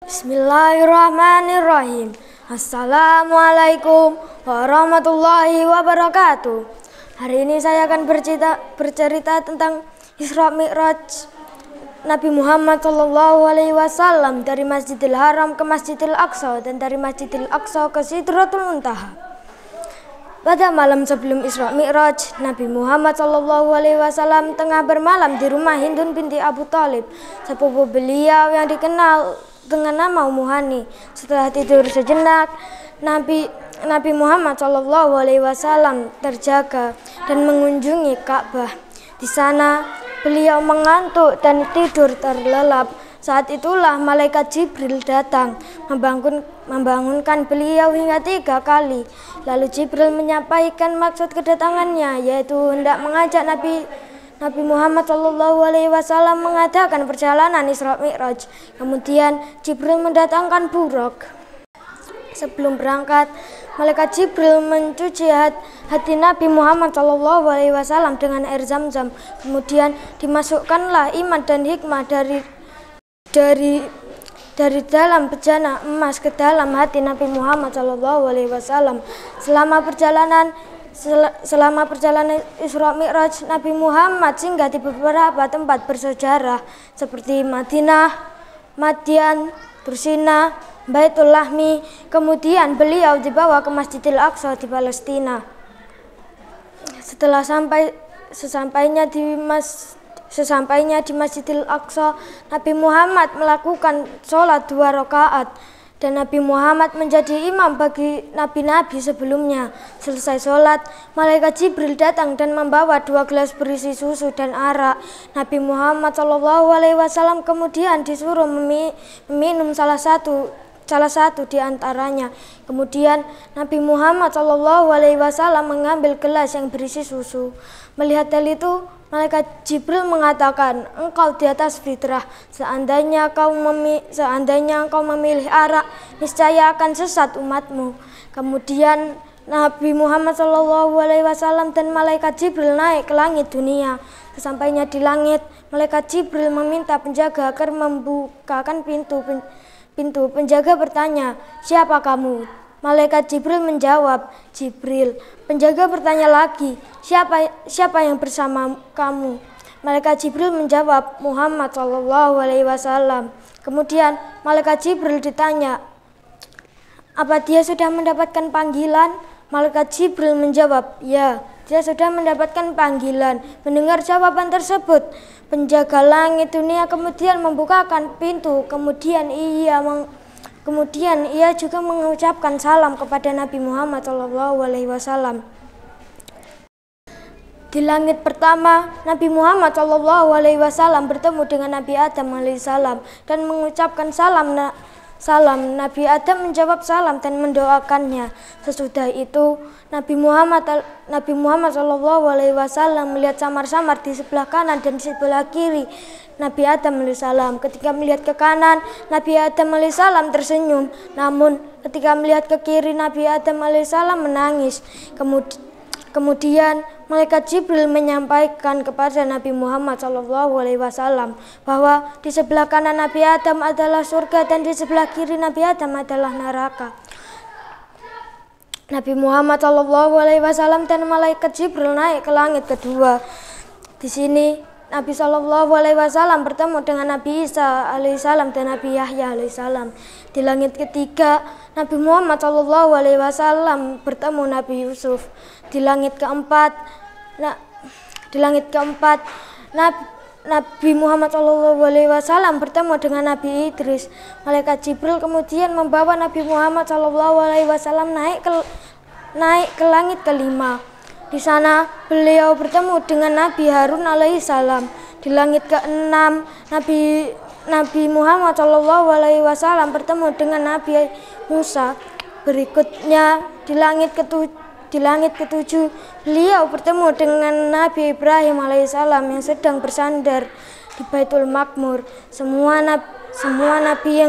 Bismillahirrahmanirrahim. Assalamualaikum warahmatullahi wabarakatuh. Hari ini saya akan bercerita tentang Isra Mi'raj Nabi Muhammad SAW dari Masjidil Haram ke Masjidil Aqsa dan dari Masjidil Aqsa ke Sidratul Muntaha. Pada malam sebelum Isra Mi'raj, Nabi Muhammad SAW tengah bermalam di rumah Hindun binti Abu Thalib, sepupu beliau yang dikenal dengan nama Ummu Hani. Setelah tidur sejenak, Nabi Muhammad SAW terjaga dan mengunjungi Ka'bah. Di sana beliau mengantuk dan tidur terlelap. Saat itulah malaikat Jibril datang membangunkan beliau hingga 3 kali. Lalu Jibril menyampaikan maksud kedatangannya, yaitu hendak mengajak Nabi Muhammad SAW mengadakan perjalanan Isra Mi'raj. Kemudian Jibril mendatangkan buruk. Sebelum berangkat, malaikat Jibril mencuci hati Nabi Muhammad SAW dengan air Zam-Zam. Kemudian dimasukkanlah iman dan hikmah dari dalam bejana emas ke dalam hati Nabi Muhammad SAW. Selama perjalanan Isra Mi'raj, Nabi Muhammad singgah di beberapa tempat bersejarah seperti Madinah, Madian, Tursina, Baitul Lahmi. Kemudian beliau dibawa ke Masjidil Aqsa di Palestina. Sesampainya di Masjidil Aqsa, Nabi Muhammad melakukan sholat 2 rakaat dan Nabi Muhammad menjadi imam bagi nabi-nabi sebelumnya. Selesai sholat, malaikat Jibril datang dan membawa 2 gelas berisi susu dan arak. Nabi Muhammad SAW kemudian disuruh meminum salah satu di antaranya. Kemudian Nabi Muhammad SAW mengambil gelas yang berisi susu. Melihat hal itu, malaikat Jibril mengatakan, "Engkau di atas fitrah. Seandainya engkau memilih arak, niscaya akan sesat umatmu." Kemudian Nabi Muhammad SAW dan malaikat Jibril naik ke langit dunia. Sesampainya di langit, malaikat Jibril meminta penjaga agar membukakan pintu. Penjaga bertanya, "Siapa kamu?" Malaikat Jibril menjawab, "Jibril." Penjaga bertanya lagi, Siapa yang bersama kamu?" Malaikat Jibril menjawab, "Muhammad SAW." Kemudian malaikat Jibril ditanya, "Apa dia sudah mendapatkan panggilan?" Malaikat Jibril menjawab, "Ya, dia sudah mendapatkan panggilan." Mendengar jawaban tersebut, penjaga langit dunia kemudian membukakan pintu. Kemudian ia juga mengucapkan salam kepada Nabi Muhammad SAW. Di langit pertama, Nabi Muhammad SAW bertemu dengan Nabi Adam AS dan mengucapkan salam. Nabi Adam menjawab salam dan mendoakannya. Sesudah itu, Nabi Muhammad SAW melihat samar-samar di sebelah kanan dan di sebelah kiri Nabi Adam AS. Ketika melihat ke kanan, Nabi Adam AS tersenyum. Namun ketika melihat ke kiri, Nabi Adam AS menangis. Kemudian malaikat Jibril menyampaikan kepada Nabi Muhammad SAW bahwa di sebelah kanan Nabi Adam adalah surga dan di sebelah kiri Nabi Adam adalah neraka. Nabi Muhammad SAW dan malaikat Jibril naik ke langit kedua. Di sini Nabi SAW bertemu dengan Nabi Isa AS dan Nabi Yahya AS. Di langit ketiga, Nabi Muhammad SAW bertemu Nabi Yusuf. Di langit keempat, Nabi Muhammad SAW bertemu dengan Nabi Idris. Malaikat Jibril kemudian membawa Nabi Muhammad SAW naik ke langit kelima. Di sana beliau bertemu dengan Nabi Harun alaihissalam. Di langit keenam, Nabi Muhammad SAW bertemu dengan Nabi Musa. Berikutnya di langit ketujuh, beliau bertemu dengan Nabi Ibrahim alaihissalam yang sedang bersandar di Baitul Maqmur. Semua nabi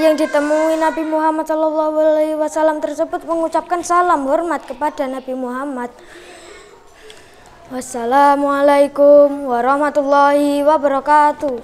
yang ditemui Nabi Muhammad SAW tersebut mengucapkan salam hormat kepada Nabi Muhammad. Wassalamualaikum warahmatullahi wabarakatuh.